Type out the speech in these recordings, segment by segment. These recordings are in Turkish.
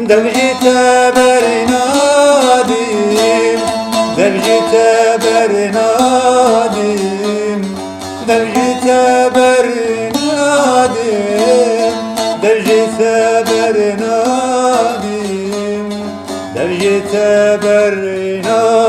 Devjite bernadim, devjite bernadim, devjite bernadim, devjite bernadim, devjite bernadim.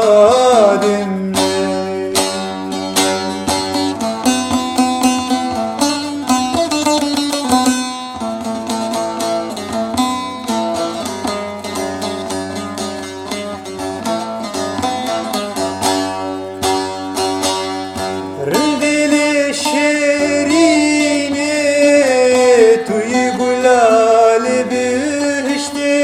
Rindili şerine tuyi gulali bişti,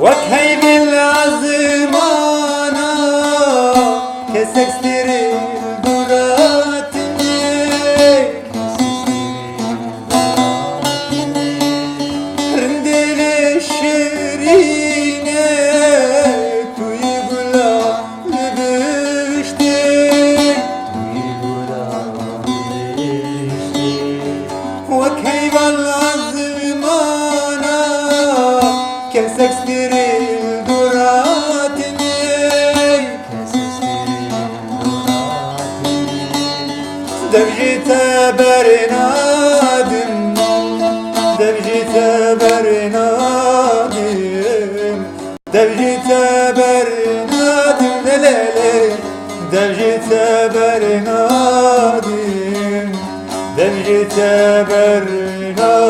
vakhay bil azmana kesek stiril duratini, rindili şerine وكيف الأزمانة كسك ستريل دراتني دبجت برنادم دبجت برنادم دبجت برنادم ليلي دبجت برنادم devjite bernadim.